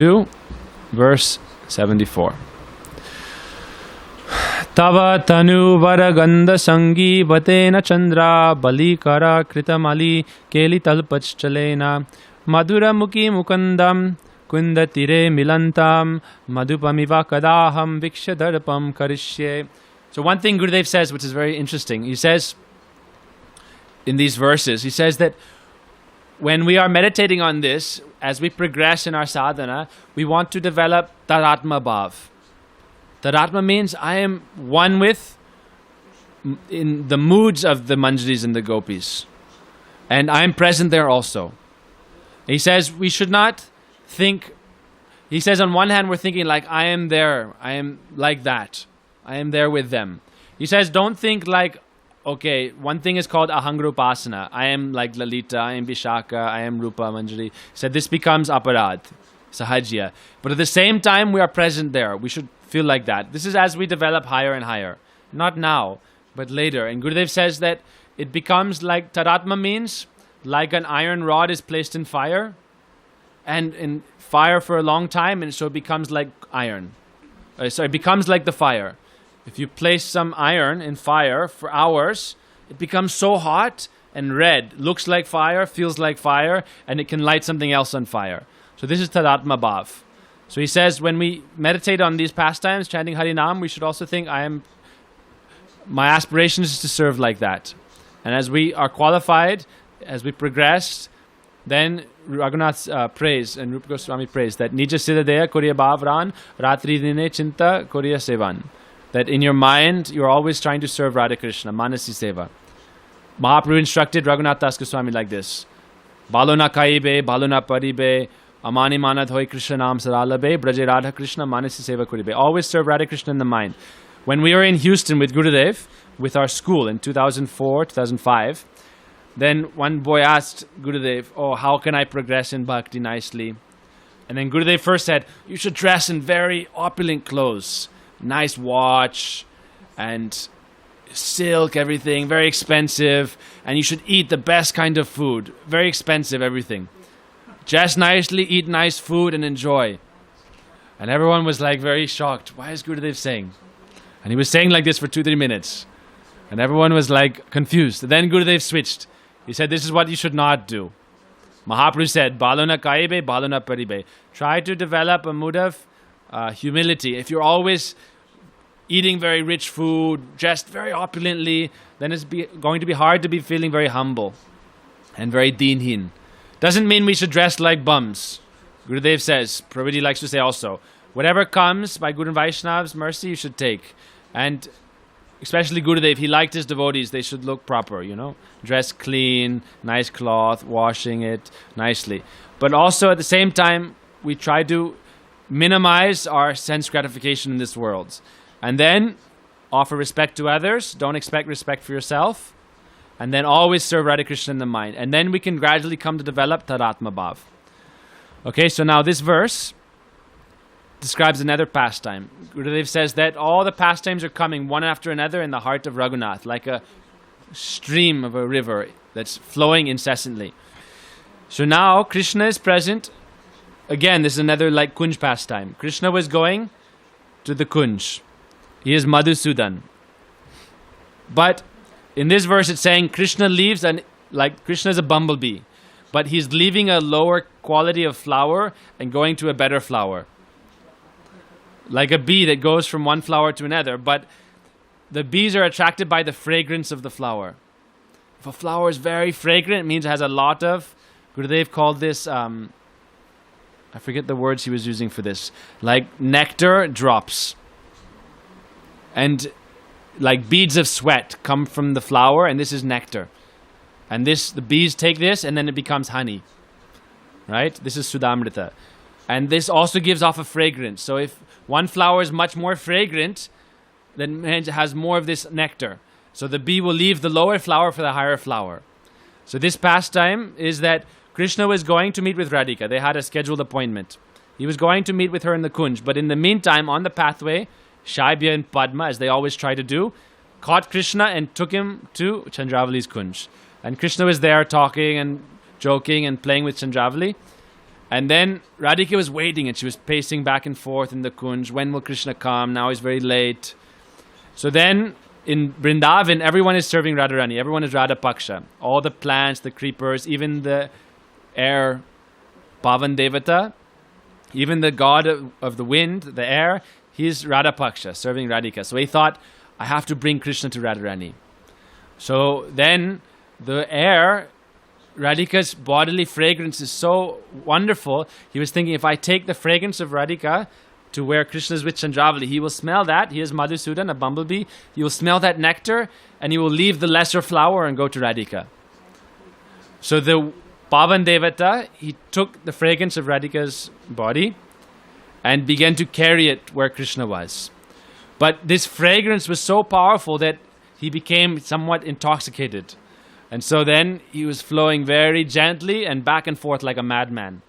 2, verse 74. Tava tanu varaganda sangi batena chandra balikara kritamali keli talpachalena madhura mukhi mukandam kundatire milantam madhupamiva kadaham vikshadarpam karishye. So one thing Gurudev says, which is very interesting, he says in these verses, he says that when we are meditating on this, as we progress in our sadhana, we want to develop Tadatma bhav. Tadatma means I am one with in the moods of the manjaris and the gopis. And I am present there also. He says we should not think, he says on one hand we're thinking like I am there, I am like that, I am there with them. He says don't think like, okay, one thing is called ahangrupasana. I am like Lalita, I am Vishaka, I am Rupa Manjari. He said this becomes aparad, sahajya. But at the same time, we are present there. We should feel like that. This is as we develop higher and higher. Not now, but later. And Gurudev says that it becomes like Tadatma means like an iron rod is placed in fire and in fire for a long time, and so it becomes like iron. So it becomes like the fire. If you place some iron in fire for hours, it becomes so hot and red, looks like fire, feels like fire, and it can light something else on fire. So this is Tadatma bhav. So he says when we meditate on these pastimes, chanting Harinam, we should also think my aspiration is to serve like that. And as we are qualified, as we progress, then Raghunath prays and Rupa Goswami prays that Nija Siddhadeya Kuriya Bhavran Ratri Dine Chinta Kuriya Sevan. That in your mind, you're always trying to serve Radha Krishna, Manasi Seva. Mahaprabhu instructed Raghunath Das Goswami like this. Balona Kaibe, Balona Paribe, Amani Manad Hoi Krishna Nam Saralabe, Braje Radha Krishna, Manasi Seva Kuribe. Always serve Radha Krishna in the mind. When we were in Houston with Gurudev, with our school in 2004, 2005, then one boy asked Gurudev, oh, how can I progress in bhakti nicely? And then Gurudev first said, you should dress in very opulent clothes. Nice watch and silk, everything, very expensive, and you should eat the best kind of food, very expensive, everything. Dress nicely, eat nice food, and enjoy. And everyone was like very shocked. Why is Gurudev saying? And he was saying like this for 2-3 minutes. And everyone was like confused. And then Gurudev switched. He said, this is what you should not do. Mahaprabhu said, Balona kaibe, balona paribe. Try to develop a mood of humility. If you're always eating very rich food, dressed very opulently, then it's going to be hard to be feeling very humble and very deenhin. Doesn't mean we should dress like bums. Gurudev says, Prabhupada likes to say also, whatever comes by Guru and Vaishnav's mercy, you should take. And especially Gurudev, he liked his devotees, they should look proper, dress clean, nice cloth, washing it nicely. But also at the same time, we try to minimize our sense gratification in this world. And then offer respect to others. Don't expect respect for yourself. And then always serve Radha Krishna in the mind. And then we can gradually come to develop Tadatma bhav. Okay, so now this verse describes another pastime. Gurudev says that all the pastimes are coming one after another in the heart of Raghunath, like a stream of a river that's flowing incessantly. So now Krishna is present. Again, this is another like Kunj pastime. Krishna was going to the Kunj. He is Madhusudan. But in this verse it's saying Krishna leaves and like Krishna is a bumblebee. But he's leaving a lower quality of flower and going to a better flower. Like a bee that goes from one flower to another. But the bees are attracted by the fragrance of the flower. If a flower is very fragrant, it means it has a lot of, Gurudev called this I forget the words he was using for this. Like nectar drops. And like beads of sweat come from the flower, and this is nectar. And the bees take this, and then it becomes honey. Right? This is Sudamrita. And this also gives off a fragrance. So if one flower is much more fragrant, then it has more of this nectar. So the bee will leave the lower flower for the higher flower. So this pastime is that Krishna was going to meet with Radhika. They had a scheduled appointment. He was going to meet with her in the Kunj. But in the meantime, on the pathway, Shaibya and Padma, as they always try to do, caught Krishna and took him to Chandravali's Kunj. And Krishna was there talking and joking and playing with Chandravali. And then Radhika was waiting and she was pacing back and forth in the Kunj. When will Krishna come? Now he's very late. So then in Vrindavan, everyone is serving Radharani. Everyone is Radha Paksha. All the plants, the creepers, even the air, Pavan Devata, even the god of the wind, the air, he's Radha Paksha, serving Radhika. So he thought, I have to bring Krishna to Radharani. So then the air, Radhika's bodily fragrance is so wonderful. He was thinking, if I take the fragrance of Radhika to where Krishna is with Chandravali, he will smell that. He is Madhusudan, a bumblebee. He will smell that nectar and he will leave the lesser flower and go to Radhika. So the Pavan Devata, he took the fragrance of Radhika's body and began to carry it where Krishna was. But this fragrance was so powerful that he became somewhat intoxicated. And so then he was flowing very gently and back and forth like a madman.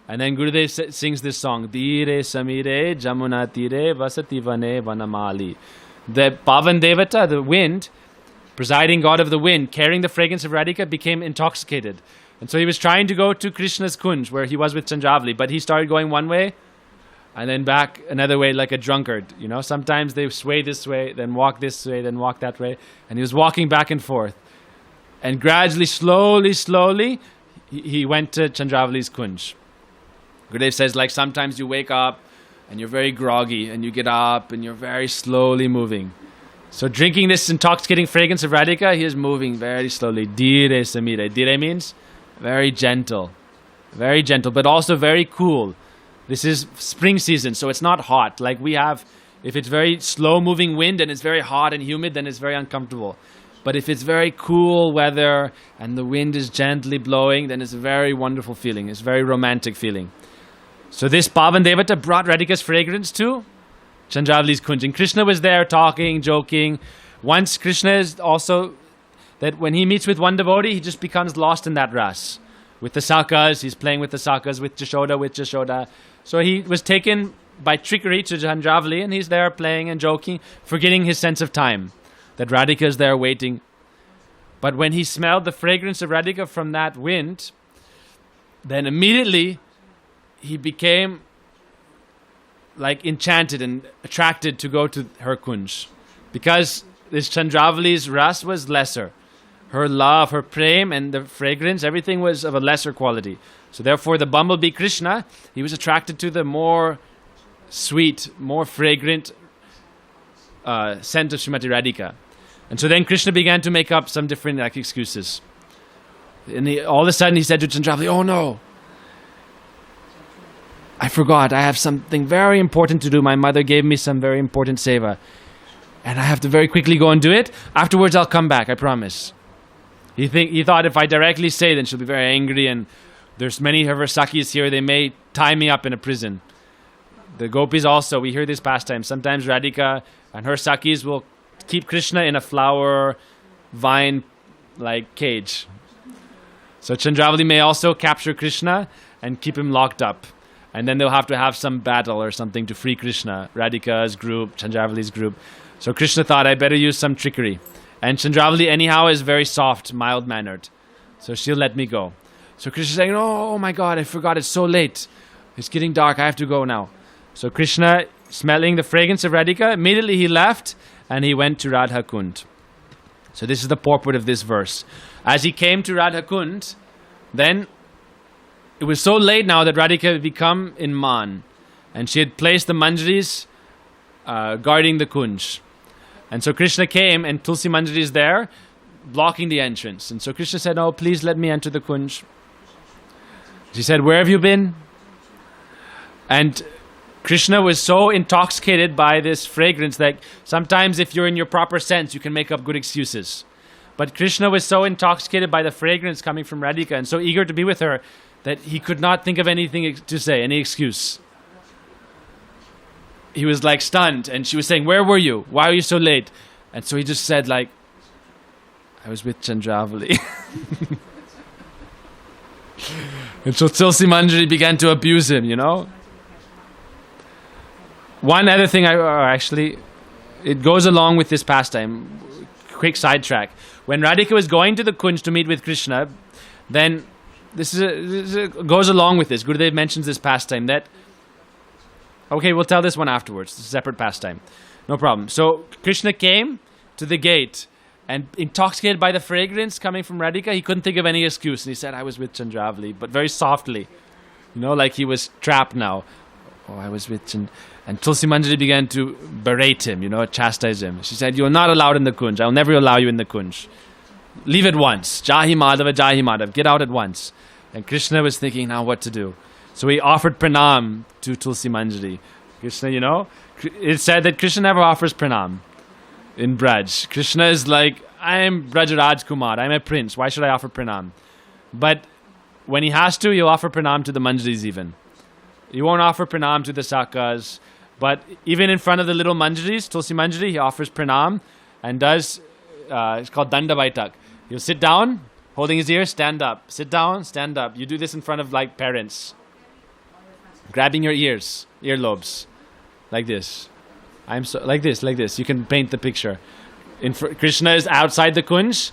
And then Gurudev sings this song, Dire Samire Jamuna Tire Vasati Vane Vanamali. The Pavan Devata, the wind, presiding god of the wind, carrying the fragrance of Radhika, became intoxicated. And so he was trying to go to Krishna's Kunj, where he was with Chandravali, but he started going one way and then back another way like a drunkard. You know, sometimes they sway this way, then walk this way, then walk that way. And he was walking back and forth. And gradually, slowly, he went to Chandravali's Kunj. Gurudev says, like sometimes you wake up and you're very groggy and you get up and you're very slowly moving. So drinking this intoxicating fragrance of Radhika, he is moving very slowly. Dire Samire. Dire means very gentle, but also very cool. This is spring season, so it's not hot. Like we have, if it's very slow moving wind and it's very hot and humid, then it's very uncomfortable. But if it's very cool weather and the wind is gently blowing, then it's a very wonderful feeling. It's a very romantic feeling. So this Pavan Devata brought Radhika's fragrance to Chandravali's Kunj. And Krishna was there talking, joking. Once Krishna is also, that when he meets with one devotee, he just becomes lost in that ras. With the sakas, he's playing with the sakas, with Jashoda. So he was taken by trickery to Chandravali and he's there playing and joking, forgetting his sense of time. That Radhika is there waiting. But when he smelled the fragrance of Radhika from that wind, then immediately he became like enchanted and attracted to go to her Kunj. Because this Chandravali's ras was lesser. Her love, her prem and the fragrance, everything was of a lesser quality. So therefore the bumblebee Krishna, he was attracted to the more sweet, more fragrant scent of Srimati Radhika. And so then Krishna began to make up some different excuses. And all of a sudden he said to Chandravali, oh no, I forgot, I have something very important to do. My mother gave me some very important seva. And I have to very quickly go and do it. Afterwards I'll come back, I promise. He thought if I directly say, then she'll be very angry and there's many of her Sakhis here, they may tie me up in a prison. The gopis also, we hear this pastime. Sometimes Radhika and her Sakhis will keep Krishna in a flower vine like cage. So Chandravali may also capture Krishna and keep him locked up. And then they'll have to have some battle or something to free Krishna. Radhika's group, Chandravali's group. So Krishna thought, I better use some trickery. And Chandravali anyhow is very soft, mild-mannered. So she'll let me go. So Krishna's saying, oh my God, I forgot, it's so late. It's getting dark, I have to go now. So Krishna, smelling the fragrance of Radhika, immediately he left and he went to Radha Kund. So this is the purport of this verse. As he came to Radha Kund, then it was so late now that Radhika had become in Man. And she had placed the manjaris guarding the Kunj. And so Krishna came and Tulsi Manjari is there, blocking the entrance. And so Krishna said, oh, please let me enter the Kunj. She said, where have you been? And Krishna was so intoxicated by this fragrance that sometimes if you're in your proper sense, you can make up good excuses. But Krishna was so intoxicated by the fragrance coming from Radhika and so eager to be with her that he could not think of anything to say, any excuse. He was like stunned and she was saying, where were you? Why are you so late? And so he just said like, I was with Chandravali. And so Tulsi Manjari began to abuse him, you know. One other thing, actually, it goes along with this pastime. Quick sidetrack. When Radhika was going to the Kunj to meet with Krishna, then goes along with this. Gurudev mentions this pastime that, okay, we'll tell this one afterwards. It's a separate pastime. No problem. So Krishna came to the gate and intoxicated by the fragrance coming from Radhika, he couldn't think of any excuse. And he said, I was with Chandravali, but very softly. Like he was trapped now. Oh, I was with Chand... And Tulsi Manjari began to berate him, chastise him. She said, you're not allowed in the Kunj. I'll never allow you in the Kunj. Leave at once. Jahi Madhava, Jahi Madhav. Get out at once. And Krishna was thinking now what to do. So he offered pranam to Tulsi Manjari. Krishna, it said that Krishna never offers pranam in Braj. Krishna is like, I am Braj Raj Kumar. I'm a prince. Why should I offer pranam? But when he has to, he'll offer pranam to the Manjaris even. He won't offer pranam to the Sakas. But even in front of the little Manjaris, Tulsi Manjari, he offers pranam and does, it's called Danda Baitak. He'll sit down, holding his ear, stand up. Sit down, stand up. You do this in front of like parents. Grabbing your earlobes. Like this. Like this. You can paint the picture. Krishna is outside the Kunj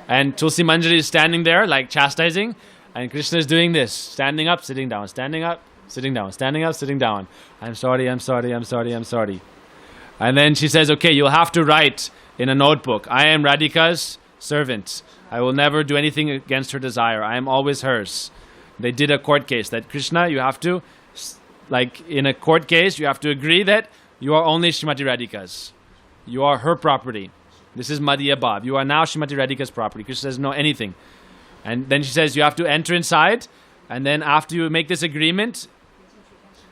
and Tulsi Manjari is standing there like chastising. And Krishna is doing this. Standing up, sitting down. Standing up, sitting down. Standing up, sitting down. I'm sorry. And then she says, okay, you'll have to write in a notebook, I am Radhika's servant. I will never do anything against her desire. I am always hers. They did a court case that Krishna, you have to, like in a court case, you have to agree that you are only Srimati Radhika's. You are her property. This is Madhya Bhav. You are now Srimati Radhika's property. Krishna says, no, anything. And then she says, you have to enter inside. And then after you make this agreement,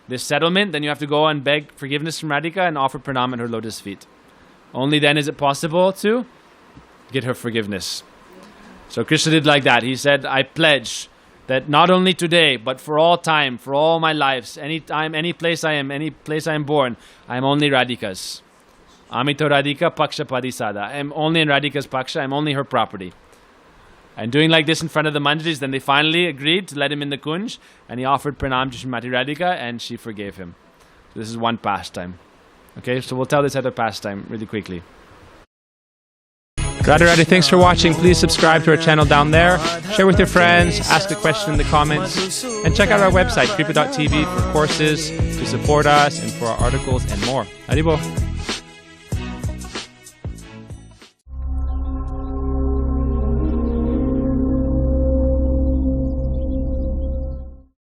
this settlement, then you have to go and beg forgiveness from Radhika and offer pranam at her lotus feet. Only then is it possible to get her forgiveness. So Krishna did like that. He said, I pledge that not only today, but for all time, for all my lives, any time, any place I am born, I am only Radhika's. Amito Radhika Paksha Padisada. I am only in Radhika's Paksha, I am only her property. And doing like this in front of the Manjaris, then they finally agreed to let him in the Kunj, and he offered pranam to Srimati Radhika, and she forgave him. So this is one pastime. Okay, so we'll tell this other pastime really quickly. Radha, thanks for watching. Please subscribe to our channel down there. Share with your friends, ask a question in the comments, and check out our website, kripa.tv, for courses, to support us, and for our articles and more. Haribol.